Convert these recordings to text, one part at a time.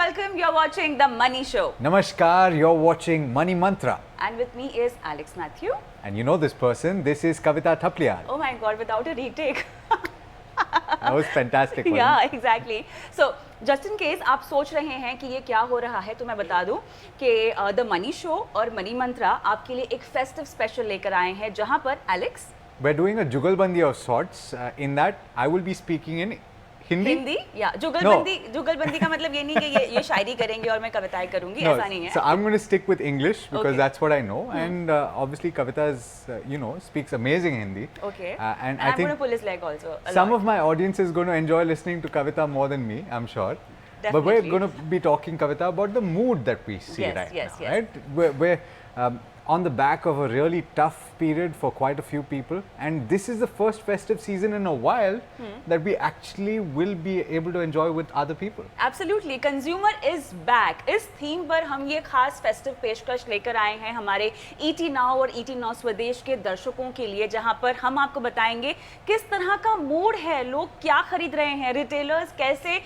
welcome. You're watching The Money Show. Namaskar, you're watching Money Mantra. And with me is Alex Matthew. And you know this person, this is Kavita Thapliyal. Oh my God, without a retake. That was fantastic. Yeah, exactly. So, just in case आप सोच रहे हैं कि ये क्या हो रहा है, तो मैं बता दूं कि द मनी शो और मनी मंत्रा आपके लिए एक फेस्टिव स्पेशल लेकर आए हैं, जहां पर Alex We're doing a jugalbandi of sorts. In that, I will be speaking in Hindi. या जुगलबंदी का मतलब ये नहीं कि ये शायरी करेंगे और मैं कविताएं करूंगी, ऐसा नहीं है. So I'm going to stick with English because Okay. that's what I know, and obviously Kavita's, speaks amazing Hindi. Okay. And I'm I think going to pull his leg also. some of my audience is going to enjoy listening to Kavita more than me, I'm sure. But we're Definitely. going to be talking, Kavita, about the mood that we see Yes, right yes, now, yes. right? We're on the back of a really tough period for quite a few people, and this is the first festive season in a while that we actually will be able to enjoy with other people. Absolutely, consumer is back. इस theme पर हम ये खास festive पेशकश लेकर आए हैं हमारे ईटी नाउ और ईटी नाउ स्वदेश के दर्शकों के लिए, जहां पर हम आपको बताएंगे किस तरह का मूड है, लोग क्या खरीद रहे हैं, रिटेलर्स कैसे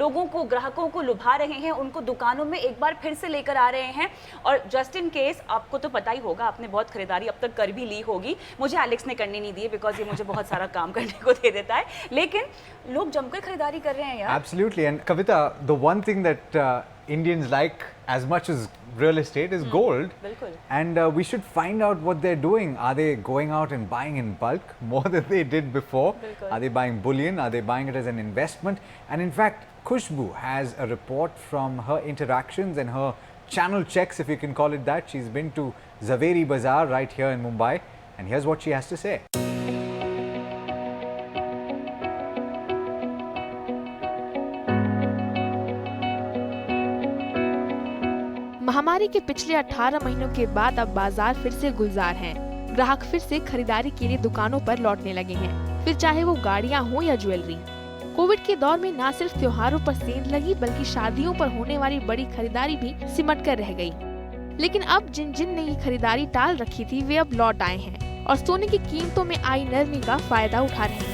लोगों को, ग्राहकों को लुभा रहे हैं, उनको दुकानों में एक बार फिर से लेकर आ रहे हैं. और जस्ट इन केस, आपको तो पता ही होगा, आपने बहुत खरीदारी अब तक कर भी ली होगी. मुझे एलेक्स ने करने नहीं दी बिकॉज ये मुझे बहुत सारा काम करने को दे देता है, लेकिन लोग जमकर खरीदारी कर रहे हैं यार. Absolutely, and Kavita, the one thing that Indians like as much as real estate is gold. बिल्कुल. And we should find out what they're doing. Are they going out and buying in bulk more than they did before? Bilkul. Are they buying bullion? Are they buying it as an investment? And in fact, Khushbu has a report from her interactions and her channel checks, if you can call it that. She's been to Zaveri Bazaar right here in Mumbai, and here's what she has to say. महामारी के पिछले 18 महीनों के बाद अब बाजार फिर से गुलजार हैं। ग्राहक फिर से खरीदारी के लिए दुकानों पर लौटने लगे हैं, फिर चाहे वो गाड़ियां हो या ज्वेलरी। कोविड के दौर में न सिर्फ त्योहारों पर सेल लगी, बल्कि शादियों पर होने वाली बड़ी खरीदारी भी सिमट कर रह गई। लेकिन अब जिन जिन ने ये खरीदारी टाल रखी थी, वे अब लौट आए हैं और सोने की कीमतों में आई नरमी का फायदा उठा रहे हैं।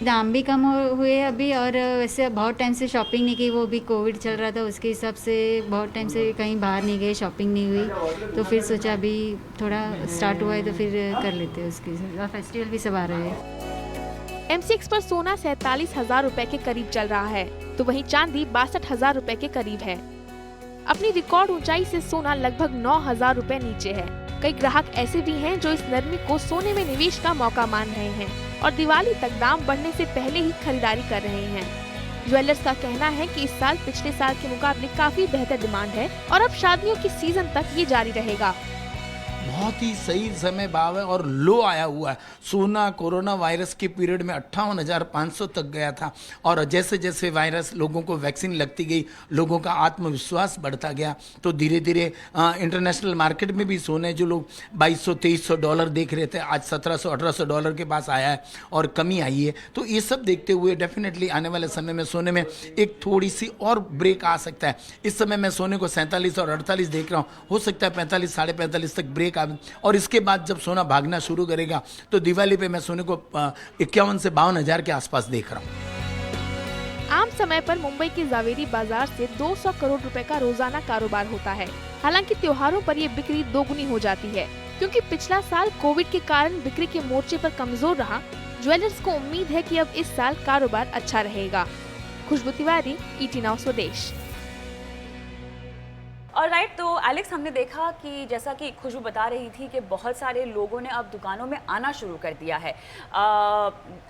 दाम भी कम हुए अभी, और वैसे बहुत टाइम से शॉपिंग नहीं की, वो भी कोविड चल रहा था, उसके हिसाब से बहुत टाइम से कहीं बाहर नहीं गए, शॉपिंग नहीं हुई, तो फिर सोचा अभी थोड़ा स्टार्ट हुआ है तो फिर कर लेते हैं उसकी, और फेस्टिवल भी सब आ रहे हैं। MCX पर सोना 47,000 रुपए के करीब चल रहा है, तो वहीं चांदी 62,000 रुपए के करीब है। अपनी रिकॉर्ड ऊंचाई से सोना लगभग 9,000 रुपए नीचे है। कई ग्राहक ऐसे भी हैं जो इस नरमी को सोने में निवेश का मौका मान रहे हैं और दिवाली तक दाम बढ़ने से पहले ही खरीदारी कर रहे हैं। ज्वेलर्स का कहना है कि इस साल पिछले साल के मुकाबले काफी बेहतर डिमांड है और अब शादियों की सीजन तक ये जारी रहेगा। बहुत ही सही समय भाव है और लो आया हुआ है। सोना कोरोना वायरस के पीरियड में 58,500 तक गया था, और जैसे जैसे वायरस लोगों को वैक्सीन लगती गई, लोगों का आत्मविश्वास बढ़ता गया, तो धीरे धीरे इंटरनेशनल मार्केट में भी सोने जो लोग $2,200-3,600 देख रहे थे, आज $1,700-1,800 के पास आया है और कमी आई है। तो ये सब देखते हुए डेफिनेटली आने वाले समय में सोने में एक थोड़ी सी और ब्रेक आ सकता है। इस समय मैं सोने को 47 और 48 देख रहा हूँ, हो सकता है 45 साढ़े 45 तक ब्रेक, और इसके बाद जब सोना भागना शुरू करेगा तो दिवाली पे मैं सोने को 51 से 52,000 के आसपास देख रहा हूँ। आम समय पर मुंबई के जावेरी बाजार से 200 करोड़ रुपए का रोजाना कारोबार होता है। हालांकि त्योहारों पर ये बिक्री दोगुनी हो जाती है, क्योंकि पिछला साल कोविड के कारण बिक्री के मोर्चे पर कमजोर रहा। ज्वेलर्स को उम्मीद है कि अब इस साल कारोबार अच्छा रहेगा। खुशबू तिवारी, ईटी नाउ स्वदेश। ऑलराइट, तो एलेक्स, हमने देखा कि जैसा कि खुशबू बता रही थी कि बहुत सारे लोगों ने अब दुकानों में आना शुरू कर दिया है।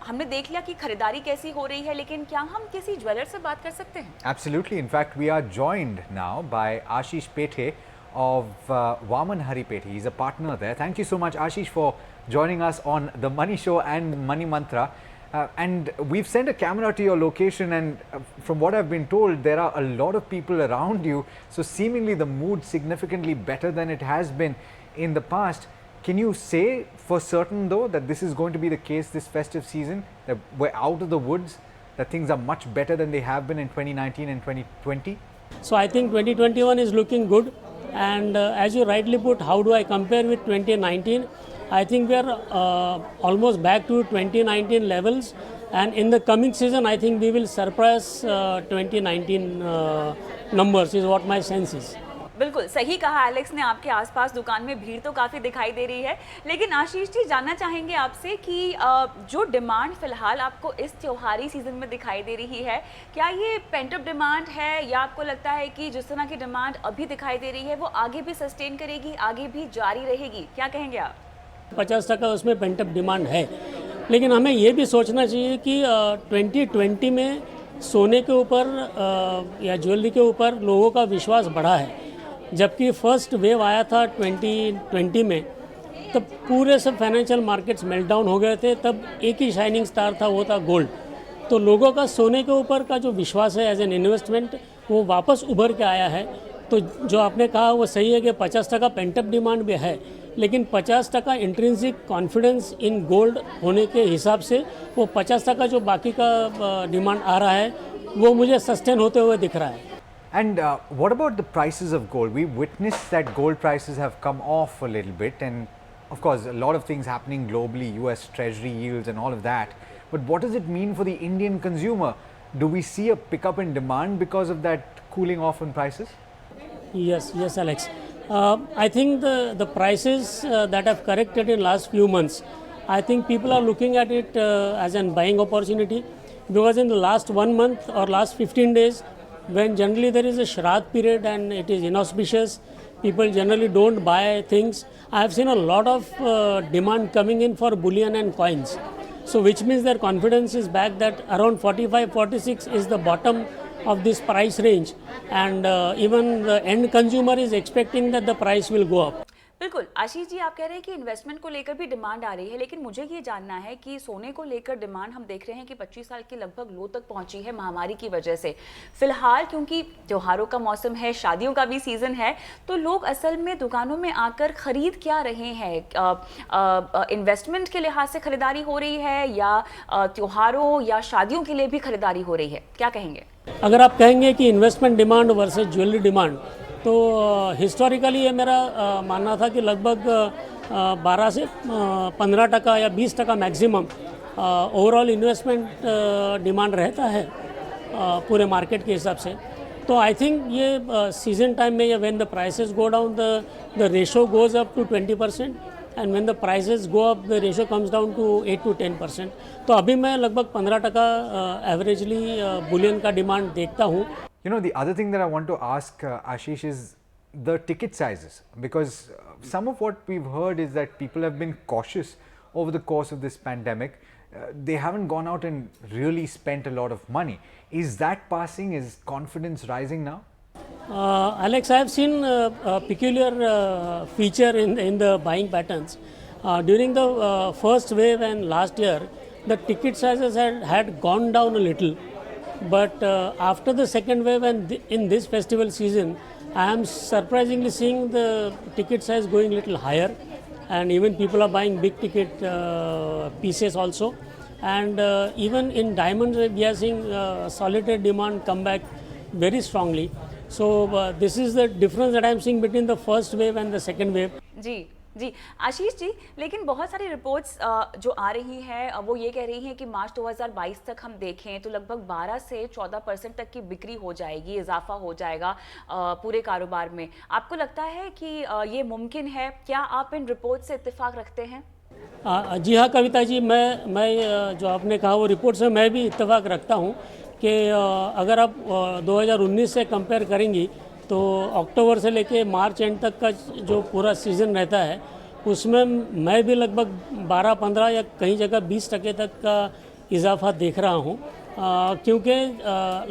हमने देख लिया कि खरीदारी कैसी हो रही है, लेकिन क्या हम किसी ज्वेलर से बात कर सकते हैं? Absolutely. In fact, we are joined now by Ashish Pethe of Vaman Hari Pethe. He's a partner there. Thank you so much, Ashish, for joining us on The Money Show and Money Mantra. And we've sent a camera to your location, and from what I've been told, there are a lot of people around you. So seemingly the mood significantly better than it has been in the past. Can you say for certain though that this is going to be the case this festive season, that we're out of the woods, that things are much better than they have been in 2019 and 2020? So I think 2021 is looking good, and as you rightly put, how do I compare with 2019? I think we are almost back to 2019 levels, and in the coming season I think we will surpass 2019 numbers is what my sense is. बिल्कुल सही कहा Alex ने, आपके आसपास दुकान में भीड़ तो काफ़ी दिखाई दे रही है। लेकिन आशीष जी, जानना चाहेंगे आपसे कि जो डिमांड फिलहाल आपको इस त्योहारी सीजन में दिखाई दे रही है, क्या ये पेंट अप डिमांड है या आपको लगता है कि जिस तरह की डिमांड अभी दिखाई दे रही है वो आगे भी सस्टेन करेगी, आगे भी जारी रहेगी? क्या कहेंगे आप? 50% उसमें पेंट अप डिमांड है, लेकिन हमें ये भी सोचना चाहिए कि 2020 में सोने के ऊपर या ज्वेलरी के ऊपर लोगों का विश्वास बढ़ा है, जबकि फर्स्ट वेव आया था 2020 में, तब पूरे सब फाइनेंशियल मार्केट्स मेल्टडाउन हो गए थे। तब एक ही शाइनिंग स्टार था, वो था गोल्ड। तो लोगों का सोने के ऊपर का जो विश्वास है एज एन इन्वेस्टमेंट, वो वापस उभर के आया है। तो जो आपने कहा वो सही है कि 50% पेंटअप डिमांड भी है, लेकिन 50% इंट्रिंसिक कॉन्फिडेंस इन गोल्ड होने के हिसाब से वो 50% जो बाकी का डिमांड आ रहा है वो मुझे सस्टेन होते हुए दिख रहा है। And what about the prices of gold? We've witnessed that gold prices have come off a little bit, and of course a lot of things happening globally, US Treasury yields and all of that. But what does it mean for the Indian consumer? Do we see a pickup in demand because of that cooling off in prices? Yes, Alex. I think the prices that have corrected in last few months, I think people are looking at it as an buying opportunity, because in the last 1 month or last 15 days, when generally there is a Shraddh period and it is inauspicious, people generally don't buy things. I have seen a lot of demand coming in for bullion and coins. So which means their confidence is back that around 45-46 is the bottom of this price range, and even the end consumer is expecting that the price will go up. बिल्कुल आशीष जी, आप कह रहे हैं कि investment को लेकर भी demand आ रही है, लेकिन मुझे ये जानना है कि सोने को लेकर डिमांड हम देख रहे हैं कि 25 साल की लगभग लो तक पहुंची है महामारी की वजह से। फिलहाल क्योंकि त्योहारों का मौसम है, शादियों का भी सीजन है, तो लोग असल में दुकानों में आकर खरीद क्या रहे हैं? इन्वेस्टमेंट के लिहाज से खरीदारी हो रही है या त्योहारों या शादियों के लिए भी खरीदारी हो रही है? क्या कहेंगे? अगर आप कहेंगे कि investment demand versus jewellery demand, तो हिस्टोरिकली ये मेरा मानना था कि लगभग 12 से 15% या 20% मैक्सिमम ओवरऑल इन्वेस्टमेंट डिमांड रहता है पूरे मार्केट के हिसाब से। तो आई थिंक ये सीजन टाइम में या when the prices go down the ratio goes up to 20%, and when the prices go up the ratio comes down to 8 to 10%। तो अभी मैं लगभग 15% एवरेजली बुलियन का डिमांड देखता हूँ। You know, the other thing that I want to ask Ashish is the ticket sizes, because some of what we've heard is that people have been cautious over the course of this pandemic. They haven't gone out and really spent a lot of money. Is that passing? Is confidence rising now? Alex, I have seen a peculiar feature in the buying patterns. During the first wave and last year, the ticket sizes had gone down a little. But after the second wave and in this festival season, I am surprisingly seeing the ticket size going a little higher, and even people are buying big ticket pieces also. And even in diamonds, we are seeing solitaire demand come back very strongly. So this is the difference that I am seeing between the first wave and the second wave. जी आशीष जी, लेकिन बहुत सारी reports जो आ रही हैं वो ये कह रही हैं कि मार्च 2022 तक हम देखें तो लगभग 12 से 14% तक की बिक्री हो जाएगी, इजाफा हो जाएगा पूरे कारोबार में। आपको लगता है कि ये मुमकिन है? क्या आप इन रिपोर्ट से इत्तेफाक रखते हैं? जी हाँ कविता जी, मैं जो आपने कहा वो रिपोर्ट से मैं भी इत्तेफाक रखता हूँ कि अगर आप 2019 से कंपेयर करेंगी तो अक्टूबर से लेके मार्च एंड तक का जो पूरा सीज़न रहता है उसमें मैं भी लगभग 12-15 या कहीं जगह 20% तक का इजाफा देख रहा हूँ, क्योंकि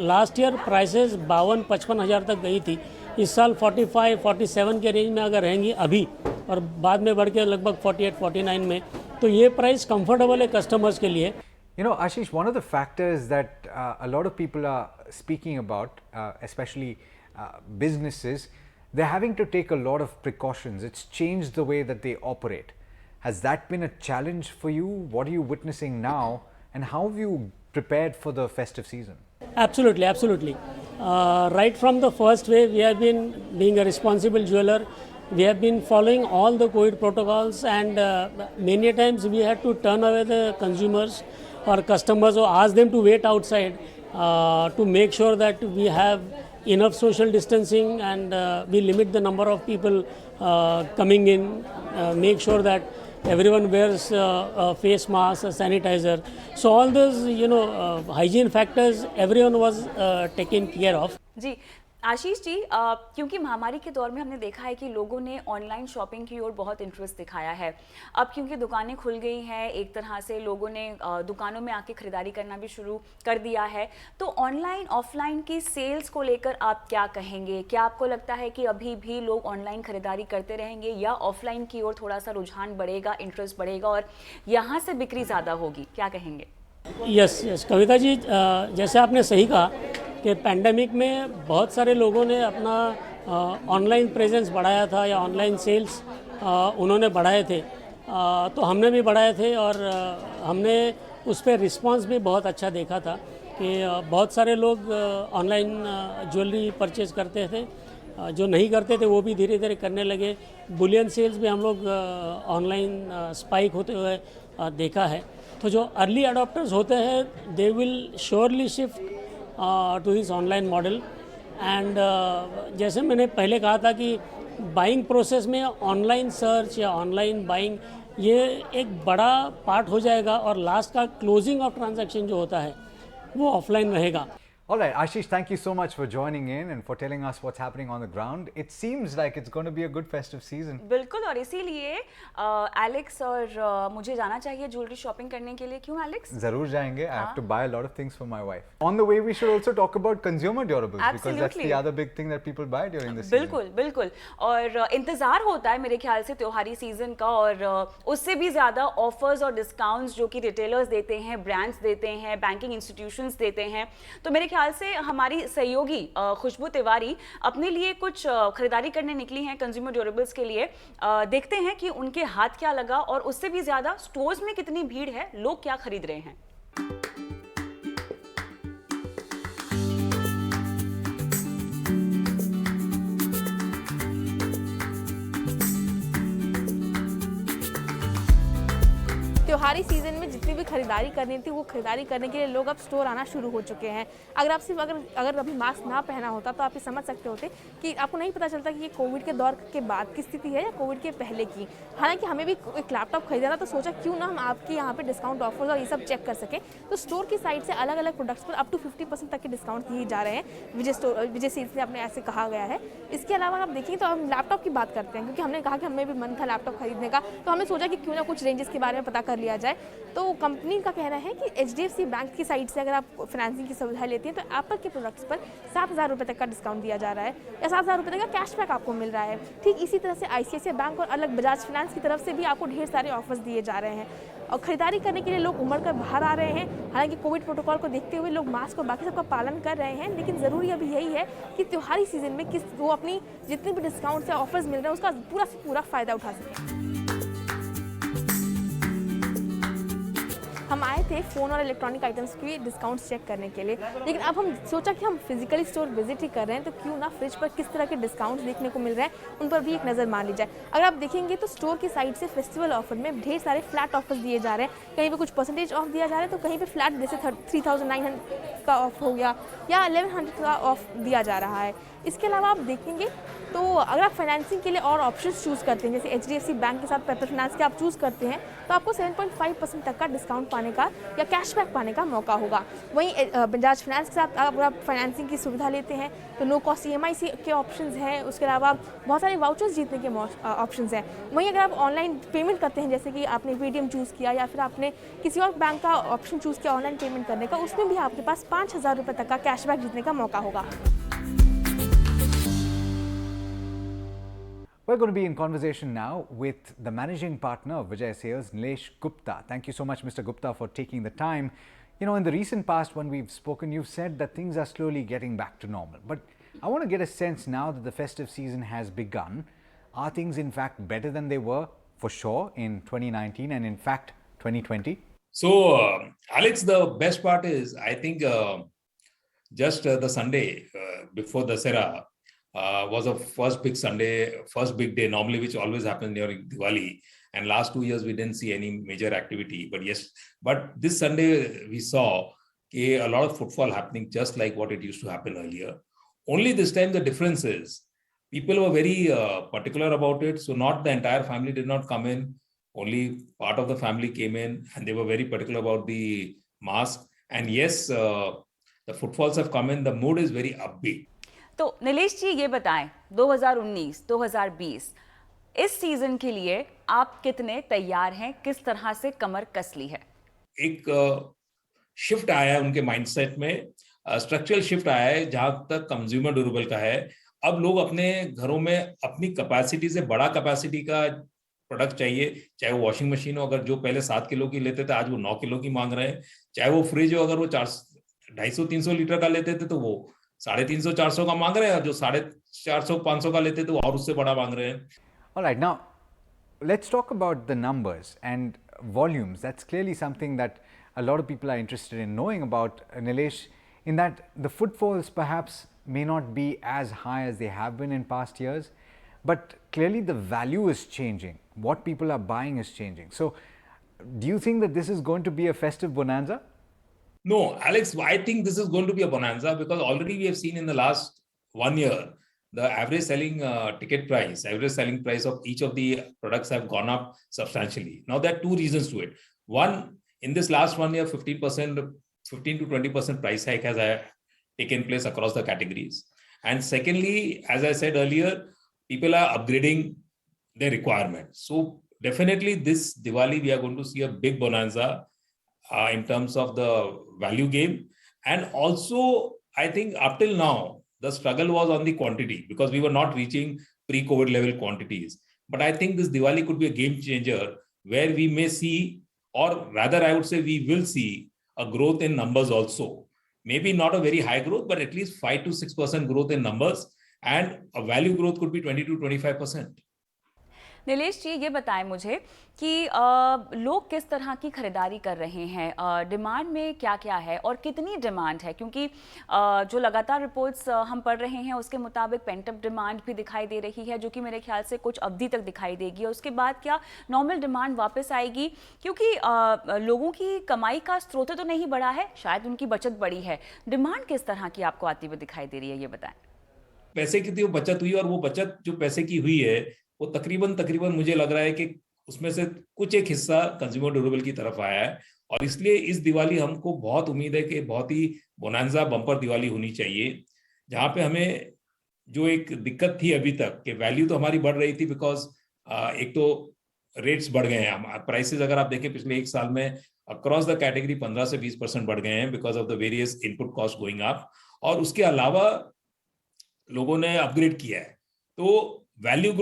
लास्ट ईयर प्राइसेस 52-55 हज़ार तक गई थी। इस साल 45-47 के रेंज में अगर रहेंगी अभी और बाद में बढ़ के लगभग 48-49 में, तो ये प्राइस कंफर्टेबल है कस्टमर्स के लिए। You know, Ashish, one of the factors that a lot of people are speaking about, especially businesses, they're having to take a lot of precautions. It's changed the way that they operate. Has that been a challenge for you? What are you witnessing now, and how have you prepared for the festive season? Absolutely. Right from the first wave, we have been, being a responsible jeweler, we have been following all the COVID protocols, and many times we had to turn away the consumers or customers or ask them to wait outside to make sure that we have enough social distancing and we limit the number of people coming in, make sure that everyone wears a face mask, a sanitizer. So all those, hygiene factors, everyone was taken care of. जी आशीष जी, क्योंकि महामारी के दौर में हमने देखा है कि लोगों ने ऑनलाइन शॉपिंग की ओर बहुत इंटरेस्ट दिखाया है। अब क्योंकि दुकानें खुल गई हैं, एक तरह से लोगों ने दुकानों में आके खरीदारी करना भी शुरू कर दिया है, तो ऑनलाइन ऑफलाइन की सेल्स को लेकर आप क्या कहेंगे? क्या आपको लगता है कि अभी भी लोग ऑनलाइन खरीदारी करते रहेंगे या ऑफलाइन की ओर थोड़ा सा रुझान बढ़ेगा, इंटरेस्ट बढ़ेगा और यहाँ से बिक्री ज़्यादा होगी? क्या कहेंगे? यस कविता जी, जैसे आपने सही कहा कि पैंडेमिक में बहुत सारे लोगों ने अपना ऑनलाइन प्रेजेंस बढ़ाया था या ऑनलाइन सेल्स उन्होंने बढ़ाए थे, तो हमने भी बढ़ाए थे और हमने उस पर रिस्पांस भी बहुत अच्छा देखा था कि बहुत सारे लोग ऑनलाइन ज्वेलरी परचेज करते थे, जो नहीं करते थे वो भी धीरे धीरे करने लगे। बुलियन सेल्स भी हम लोग ऑनलाइन स्पाइक होते हुए देखा है। तो जो अर्ली अडॉप्टर्स होते हैं they will surely shift to this online model and जैसे मैंने पहले कहा था कि बाइंग प्रोसेस में ऑनलाइन सर्च या ऑनलाइन बाइंग ये एक बड़ा पार्ट हो जाएगा और लास्ट का क्लोजिंग ऑफ ट्रांजैक्शन जो होता है वो ऑफलाइन रहेगा। All right, Ashish, thank you so much for joining in and for telling us what's happening on the ground. It seems like it's going to be a good festive season. बिल्कुल, और इसीलिए Alex और मुझे जाना चाहिए jewellery shopping करने के लिए। क्यों एलेक्स? जरूर जाएंगे. I have to buy a lot of things for my wife. On the way, we should also talk about consumer durables because that's the other big thing that people buy during the season. बिल्कुल बिल्कुल, और इंतजार होता है मेरे ख्याल से त्योहारी सीजन का, और उससे भी ज़्यादा ऑफर्स और डिस्काउंट्स जो कि रिटेलर्स देते हैं, ब्रांड्स देते हैं, बैंकिंग इंस्टीट्यूशंस देते हैं। तो मेरे ख्याल से हमारी सहयोगी खुशबू तिवारी अपने लिए कुछ खरीदारी करने निकली हैं कंज्यूमर ड्यूरेबल्स के लिए। देखते हैं कि उनके हाथ क्या लगा और उससे भी ज़्यादा स्टोर्स में कितनी भीड़ है, लोग क्या खरीद रहे हैं। त्योहारी सीजन में जितनी भी खरीदारी करनी थी वो खरीदारी करने के लिए लोग अब स्टोर आना शुरू हो चुके हैं। अगर अभी मास्क ना पहना होता तो आप ये समझ सकते होते कि आपको नहीं पता चलता कि ये कोविड के दौर के बाद की स्थिति है या कोविड के पहले की। हालांकि हमें भी एक लैपटॉप खरीदना तो सोचा क्यों ना हम आपके यहाँ पे डिस्काउंट ऑफर्स और ये सब चेक कर सकें। तो स्टोर की साइड से अलग अलग प्रोडक्ट्स पर अप टू 50% तक के डिस्काउंट दिए जा रहे हैं। विजय सेल्स ने अपने ऐसे कहा गया है। इसके अलावा आप देखें तो हम लैपटॉप की बात करते हैं, क्योंकि हमने कहा कि हमें भी मन था लैपटॉप खरीदने का, तो हमने सोचा कि क्यों ना कुछ रेंजेस के बारे में पता कर लिया जाए। तो कंपनी का कहना है कि HDFC बैंक की साइड से अगर आप फाइनेंसिंग की सुविधा लेती हैं तो एप्पल के प्रोडक्ट्स पर 7,000 रुपये तक का डिस्काउंट दिया जा रहा है या 7,000 रुपये तक का कैशबैक आपको मिल रहा है। ठीक इसी तरह से ICICI बैंक और अलग बजाज फाइनेंस की तरफ से भी आपको ढेर सारे ऑफर्स दिए जा रहे हैं और खरीदारी करने के लिए लोग उमड़ कर बाहर आ रहे हैं। हालांकि कोविड प्रोटोकॉल को देखते हुए लोग मास्क और बाकी सबका पालन कर रहे हैं, लेकिन ज़रूरी अभी यही है कि त्योहारी सीजन में वो अपनी जितने भी डिस्काउंट्स या ऑफर्स मिल रहे हैं उसका पूरा से पूरा फ़ायदा उठा सकें। हम आए थे फ़ोन और इलेक्ट्रॉनिक आइटम्स की डिस्काउंट्स चेक करने के लिए, लेकिन अब हम सोचा कि हम फिजिकली स्टोर विजिट ही कर रहे हैं तो क्यों ना फ्रिज पर किस तरह के डिस्काउंट्स देखने को मिल रहे हैं उन पर भी एक नज़र मार ली जाए। अगर आप देखेंगे तो स्टोर की साइड से फेस्टिवल ऑफर में ढेर सारे फ्लैट ऑफर्स दिए जा रहे हैं। कहीं पे कुछ परसेंटेज ऑफ दिया जा रहा है तो कहीं पे फ्लैट जैसे 3,900 का ऑफ हो गया या 1,100 का ऑफ दिया जा रहा है। इसके अलावा आप देखेंगे तो अगर आप फाइनेंसिंग के लिए और ऑप्शंस चूज़ करते हैं, जैसे HDFC बैंक के साथ पेपर फाइनेंस के आप चूज़ करते हैं तो आपको 7.5% तक का डिस्काउंट पाने का या कैशबैक पाने का मौका होगा। वहीं बजाज फाइनेंस के साथ अगर आप फाइनेंसिंग की सुविधा लेते हैं तो नो कॉस्ट EMI के ऑप्शंस हैं। उसके अलावा बहुत सारे वाउचर्स जीतने के ऑप्शंस हैं। वहीं अगर आप ऑनलाइन पेमेंट करते हैं, जैसे कि आपने Paytm चूज़ किया या फिर आपने किसी और बैंक का ऑप्शन चूज़ किया ऑनलाइन पेमेंट करने का, उसमें भी आपके पास 5,000 रुपये तक का कैशबैक जीतने का मौका होगा। We're going to be in conversation now with the managing partner of Vijay Sales, Nilesh Gupta. Thank you so much, Mr. Gupta, for taking the time. You know, in the recent past when we've spoken, you've said that things are slowly getting back to normal. But I want to get a sense now that the festive season has begun. Are things in fact better than they were for sure in 2019 and in fact 2020? So, Alex, the best part is, I think just the Sunday before Dussehra was a first big Sunday, first big day, normally which always happens during Diwali. and last 2 years we didn't see any major activity. But yes, but this Sunday we saw a lot of footfall happening, just like what it used to happen earlier. Only this time the difference is people were very particular about it. So not the entire family did not come in. Only part of the family came in, and they were very particular about the mask. And yes, the footfalls have come in. The mood is very upbeat. तो नीलेश जी ये बताएं, 2019, 2020 इस season के लिए आप कितने तैयार हैं, किस तरह से कमर कस ली है? एक शिफ्ट आया है उनके माइंडसेट में, स्ट्रक्चरल शिफ्ट आया है जहां तक कंज्यूमर ड्यूरेबल का है। अब लोग अपने घरों में अपनी कैपेसिटी से बड़ा कैपेसिटी का प्रोडक्ट चाहिए, चाहे वो वॉशिंग मशीन हो, अगर जो पहले 7 किलो की लेते थे आज वो 9 किलो की मांग रहे हैं, चाहे वो फ्रिज हो, अगर वो 250-300 लीटर का लेते थे तो वो 350-400 का मांग रहे हैं, जो 450-500 का लेते थे वो और उससे बड़ा मांग रहे हैं। All right, now let's talk about the numbers and volumes. That's clearly something that a lot of people are interested in knowing about, Nilesh, in that the footfalls perhaps may not be as high as they have been in past years, but clearly the value is changing. What people are buying is changing. So, do you think that this is going to be a festive bonanza? No, Alex, I think this is going to be a bonanza because already we have seen in the last 1 year, the average selling average selling price of each of the products have gone up substantially. Now, there are two reasons to it. One, in this last 1 year, 15 to 20% price hike has taken place across the categories. And secondly, as I said earlier, people are upgrading their requirements. So definitely this Diwali, we are going to see a big bonanza in terms of the value game. And also, I think up till now, the struggle was on the quantity because we were not reaching pre-COVID level quantities. But I think this Diwali could be a game changer where we may see, or rather I would say we will see a growth in numbers also. Maybe not a very high growth, but at least 5 to 6% growth in numbers, and a value growth could be 20 to 25%. Nilesh जी ये बताएं मुझे कि लोग किस तरह की खरीदारी कर रहे हैं, डिमांड में क्या क्या है और कितनी डिमांड है, क्योंकि जो लगातार रिपोर्ट्स हम पढ़ रहे हैं उसके मुताबिक पेंटअप डिमांड भी दिखाई दे रही है, जो कि मेरे ख्याल से कुछ अवधि तक दिखाई देगी और उसके बाद क्या नॉर्मल डिमांड वापस आएगी, क्योंकि लोगों की कमाई का स्रोत तो नहीं बढ़ा है, शायद उनकी बचत बढ़ी है। डिमांड किस तरह की आपको आती हुई दिखाई दे रही है, ये बताएं। पैसे की तो बचत हुई, और वो बचत जो पैसे की हुई है वो तकरीबन मुझे लग रहा है कि उसमें से कुछ एक हिस्सा कंज्यूमर ड्यूरेबल की तरफ आया है, और इसलिए इस दिवाली हमको बहुत उम्मीद है कि बहुत ही बोनांजा बम्पर दिवाली होनी चाहिए, जहां पे हमें जो एक दिक्कत थी अभी तक कि वैल्यू तो हमारी बढ़ रही थी बिकॉज एक तो रेट्स बढ़ गए हैं, प्राइसेस अगर आप देखें पिछले 1 साल में अक्रॉस द कैटेगरी 15 से 20% बढ़ गए हैं because of the various input cost going up, और उसके अलावा लोगों ने अपग्रेड किया है। तो वैल्यू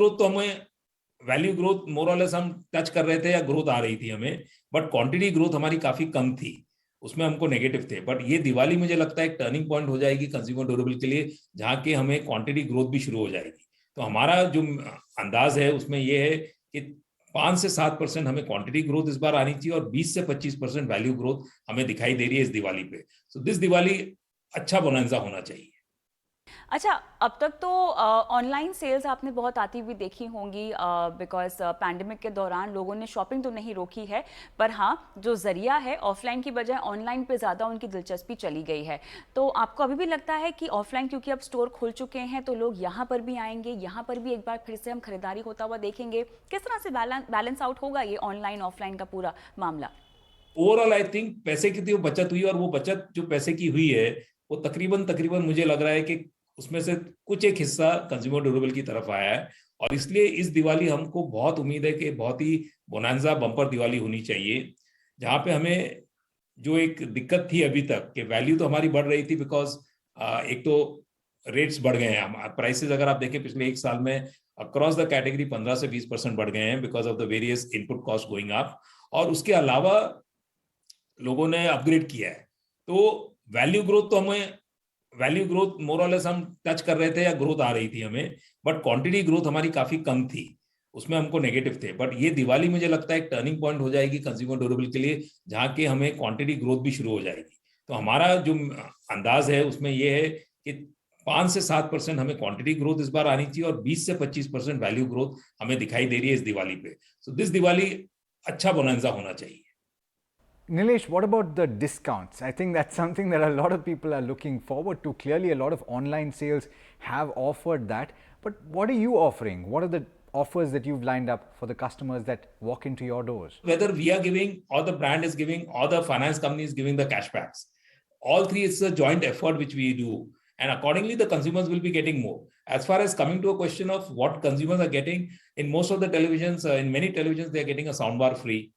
ग्रोथ मोर और लेस हम टच कर रहे थे या ग्रोथ आ रही थी हमें, बट क्वांटिटी ग्रोथ हमारी काफी कम थी, उसमें हमको नेगेटिव थे। बट ये दिवाली मुझे लगता है एक टर्निंग पॉइंट हो जाएगी कंज्यूमर ड्यूरेबल के लिए, जहां के हमें क्वांटिटी ग्रोथ भी शुरू हो जाएगी। तो हमारा जो अंदाज है उसमें ये है कि 5 से 7% हमें क्वांटिटी ग्रोथ इस बार आनी चाहिए और 20 से 25% वैल्यू ग्रोथ हमें दिखाई दे रही है इस दिवाली पे। सो दिस दिवाली अच्छा बोनांजा होना चाहिए। अच्छा, अब तक तो ऑनलाइन सेल्स आपने बहुत आती हुई देखी होंगी बिकॉज पैंडेमिक के दौरान लोगों ने शॉपिंग तो नहीं रोकी है, पर हाँ जो जरिया है ऑफलाइन की बजाय ऑनलाइन पे ज़्यादा उनकी दिलचस्पी चली गई है। तो आपको अभी भी लगता है कि ऑफलाइन, क्योंकि अब स्टोर खुल चुके हैं तो लोग यहाँ पर भी आएंगे, यहाँ पर भी एक बार फिर से हम खरीदारी होता हुआ देखेंगे, किस तरह से बैलेंस आउट होगा ये ऑनलाइन ऑफलाइन का पूरा मामला? ओवरऑल आई थिंक पैसे की तो बचत हुई, और वो बचत जो पैसे की हुई है वो तकरीबन मुझे लग रहा है कि उसमें से कुछ एक हिस्सा कंज्यूमर ड्यूरेबल की तरफ आया है, और इसलिए इस दिवाली हमको बहुत उम्मीद है कि बहुत ही बोनांजा बम्पर दिवाली होनी चाहिए, जहां पे हमें जो एक दिक्कत थी अभी तक कि वैल्यू तो हमारी बढ़ रही थी बिकॉज एक तो रेट्स बढ़ गए हैं, प्राइसेस अगर आप देखें पिछले 1 साल में अक्रॉस द कैटेगरी 15 से 20% बढ़ गए हैं because of the various input cost going up, और उसके अलावा लोगों ने अपग्रेड किया है। तो वैल्यू ग्रोथ मोर और लेस हम टच कर रहे थे या ग्रोथ आ रही थी हमें, बट क्वांटिटी ग्रोथ हमारी काफी कम थी, उसमें हमको नेगेटिव थे। बट ये दिवाली मुझे लगता है एक टर्निंग पॉइंट हो जाएगी कंज्यूमर ड्यूरेबल के लिए, जहां के हमें क्वांटिटी ग्रोथ भी शुरू हो जाएगी। तो हमारा जो अंदाज है उसमें ये है कि 5 से 7% हमें क्वांटिटी ग्रोथ इस बार आनी चाहिए और 20 से 25% वैल्यू ग्रोथ हमें दिखाई दे रही है इस दिवाली पे. सो दिस दिवाली अच्छा बोनांजा होना चाहिए. Nilesh, what about the discounts? I think that's something that a lot of people are looking forward to. Clearly, a lot of online sales have offered that. But what are you offering? What are the offers that you've lined up for the customers that walk into your doors? Whether we are giving or the brand is giving or the finance company is giving the cashbacks, all three is a joint effort which we do, and accordingly the consumers will be getting more. As far as coming to a question of what consumers are getting, in most of the televisions, in many televisions, they are getting a soundbar free.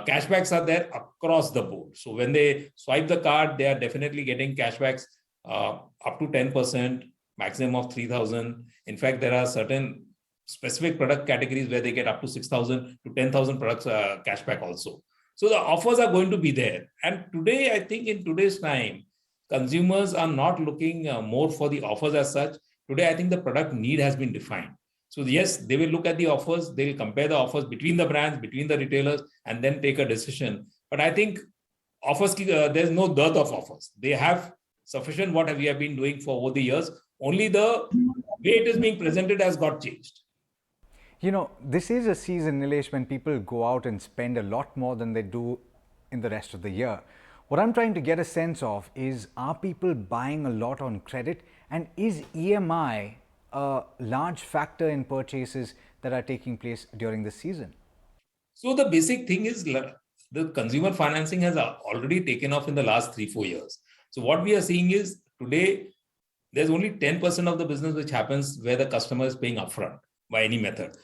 Cashbacks are there across the board. So when they swipe the card, they are definitely getting cashbacks up to 10%, maximum of 3,000. In fact, there are certain specific product categories where they get up to 6,000 to 10,000 products cashback also. So the offers are going to be there. And today, I think in today's time, consumers are not looking more for the offers as such. Today, I think the product need has been defined. So yes, they will look at the offers, they will compare the offers between the brands, between the retailers, and then take a decision. But I think offers, there's no dearth of offers. They have sufficient what we have been doing for over the years. Only the way it is being presented has got changed. You know, this is a season, Nilesh, when people go out and spend a lot more than they do in the rest of the year. What I'm trying to get a sense of is, are people buying a lot on credit, and is EMI a large factor in purchases that are taking place during the season? So the basic thing is the consumer financing has already taken off in the last 3-4 years. So what we are seeing is today, there's only 10% of the business which happens where the customer is paying upfront by any method.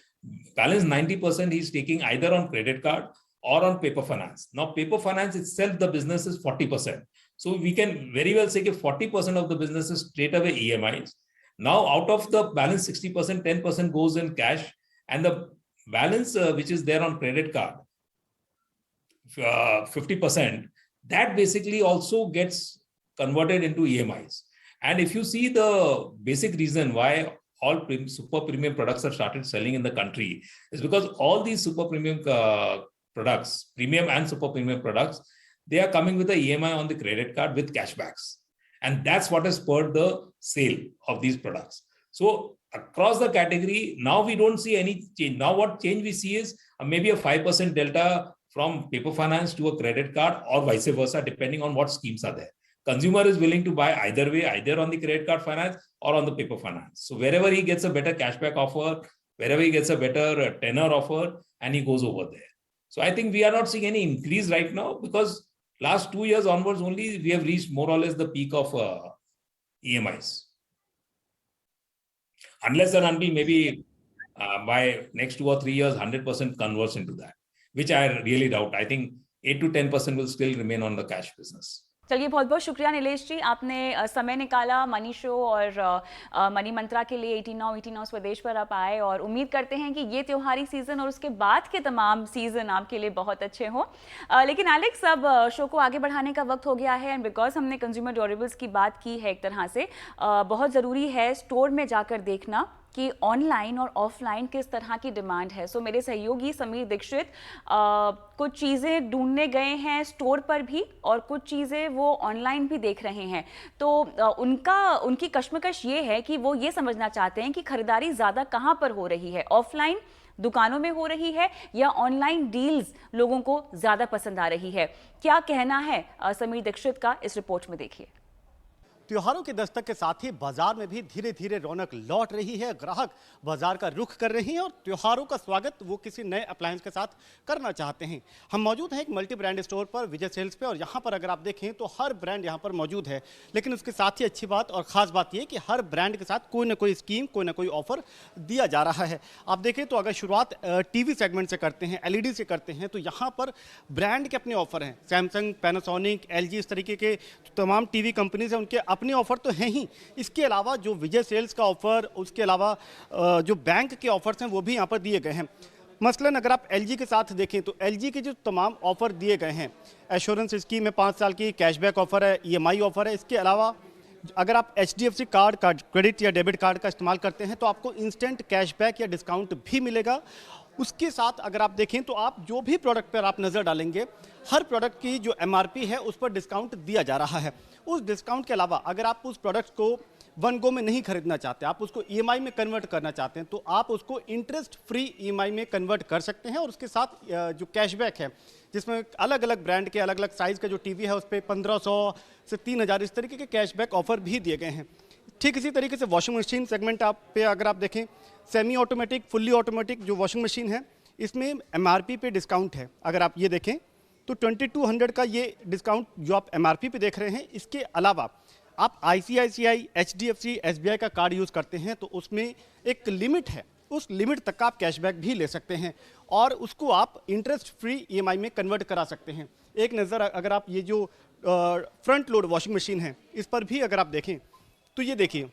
Balance 90% he's taking either on credit card or on paper finance. Now paper finance itself, the business is 40%. So we can very well say that 40% of the business is straight away EMIs. Now, out of the balance 60%, 10% goes in cash, and the balance which is there on credit card, 50%, that basically also gets converted into EMIs. And if you see the basic reason why all super premium products have started selling in the country is because all these super premium products, premium and super premium products, they are coming with the EMI on the credit card with cashbacks. And that's what has spurred the sale of these products. So across the category, now we don't see any change. Now what change we see is maybe a 5% delta from paper finance to a credit card or vice versa, depending on what schemes are there. Consumer is willing to buy either way, either on the credit card finance or on the paper finance. So wherever he gets a better cashback offer, wherever he gets a better tenor offer, and he goes over there. So I think we are not seeing any increase right now because last 2 years onwards only, we have reached more or less the peak of EMIs. Unless and until maybe by next 2 or 3 years, 100% converts into that, which I really doubt. I think 8 to 10% will still remain on the cash business. चलिए, बहुत बहुत शुक्रिया नीलेश जी, आपने समय निकाला money show और money मंत्रा के लिए 18 स्वदेश पर आप आए, और उम्मीद करते हैं कि ये त्योहारी सीज़न और उसके बाद के तमाम सीज़न आपके लिए बहुत अच्छे हों। लेकिन एलेक्स, अब शो को आगे बढ़ाने का वक्त हो गया है, एंड बिकॉज हमने कंज्यूमर ड्यूरेबल्स की बात की है एक तरह से, बहुत ज़रूरी है स्टोर में जाकर देखना कि ऑनलाइन और ऑफलाइन किस तरह की डिमांड है। सो मेरे सहयोगी समीर दीक्षित कुछ चीज़ें ढूंढने गए हैं स्टोर पर भी, और कुछ चीज़ें वो ऑनलाइन भी देख रहे हैं। तो उनकी कश्मकश ये है कि वो ये समझना चाहते हैं कि खरीदारी ज़्यादा कहाँ पर हो रही है, ऑफलाइन दुकानों में हो रही है या ऑनलाइन डील्स लोगों को ज़्यादा पसंद आ रही है। क्या कहना है समीर दीक्षित का, इस रिपोर्ट में देखिए। त्योहारों के दस्तक के साथ ही बाजार में भी धीरे धीरे रौनक लौट रही है। ग्राहक बाजार का रुख कर रहे हैं और त्योहारों का स्वागत वो किसी नए अप्लायंस के साथ करना चाहते हैं। हम मौजूद हैं एक मल्टी ब्रांड स्टोर पर, विजय सेल्स पे, और यहाँ पर अगर आप देखें तो हर ब्रांड यहाँ पर मौजूद है। लेकिन उसके साथ ही अच्छी बात और ख़ास बात यह कि हर ब्रांड के साथ कोई ना कोई स्कीम, कोई ना कोई ऑफर दिया जा रहा है। आप देखें तो अगर शुरुआत टीवी सेगमेंट से करते हैं, एलईडी से करते हैं, तो यहाँ पर ब्रांड के अपने ऑफर हैं। सैमसंग, पैनासोनिक, एलजी, इस तरीके के तमाम टीवी कंपनीज हैं, उनके अपने ऑफर तो हैं ही। इसके अलावा जो विजय सेल्स का ऑफर, उसके अलावा जो बैंक के ऑफर्स हैं वो भी यहाँ पर दिए गए हैं। मसलन अगर आप एलजी के साथ देखें तो एलजी के जो तमाम ऑफर दिए गए हैं, एश्योरेंस स्कीम है 5 साल की, कैशबैक ऑफर है, ईएमआई ऑफर है। इसके अलावा अगर आप एचडीएफसी कार्ड का क्रेडिट या डेबिट कार्ड का इस्तेमाल करते हैं तो आपको इंस्टेंट कैशबैक या डिस्काउंट भी मिलेगा। उसके साथ अगर आप देखें तो आप जो भी प्रोडक्ट पर आप नज़र डालेंगे, हर प्रोडक्ट की जो एमआरपी है उस पर डिस्काउंट दिया जा रहा है। उस डिस्काउंट के अलावा अगर आप उस प्रोडक्ट को वन गो में नहीं खरीदना चाहते, आप उसको ईएमआई में कन्वर्ट करना चाहते हैं, तो आप उसको इंटरेस्ट फ्री ईएमआई में कन्वर्ट कर सकते हैं। और उसके साथ जो कैशबैक है, जिसमें अलग अलग ब्रांड के अलग अलग साइज़ का जो टीवी है उस पर 1500 से 3000 इस तरीके के कैशबैक ऑफर भी दिए गए हैं। ठीक इसी तरीके से वॉशिंग मशीन सेगमेंट पे अगर आप देखें, सेमी ऑटोमेटिक, फुल्ली ऑटोमेटिक जो वॉशिंग मशीन है, इसमें एमआरपी पे डिस्काउंट है। अगर आप ये देखें तो 2200 का ये डिस्काउंट जो आप एमआरपी पे देख रहे हैं, इसके अलावा आप आईसीआईसीआई, एचडीएफसी, एसबीआई का कार्ड यूज़ करते हैं तो उसमें एक लिमिट है, उस लिमिट तक का आप कैशबैक भी ले सकते हैं और उसको आप इंटरेस्ट फ्री ईएमआई में कन्वर्ट करा सकते हैं। एक नज़र अगर आप ये जो फ्रंट लोड वॉशिंग मशीन है इस पर भी अगर आप देखें तो ये देखिए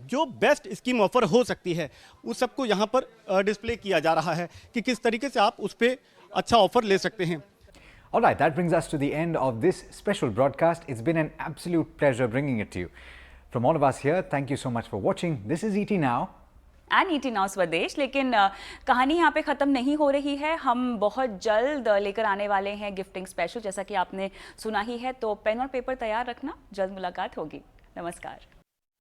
जो बेस्ट स्कीम ऑफर हो सकती है उस सबको यहाँ पर डिस्प्ले किया जा रहा है कि किस तरीके से आप उस पर अच्छा ऑफर ले सकते हैं। All right, that brings us to the end of this special broadcast. It's been an absolute pleasure bringing it to you. From all of us here, thank you so much for watching. This is ET Now. And ET Now स्वदेश। लेकिन कहानी यहाँ पे ख़त्म नहीं हो रही है, हम बहुत जल्द लेकर आने वाले हैं गिफ्टिंग स्पेशल, जैसा कि आपने सुना ही है। तो पेन और पेपर तैयार रखना, जल्द मुलाकात होगी। नमस्कार।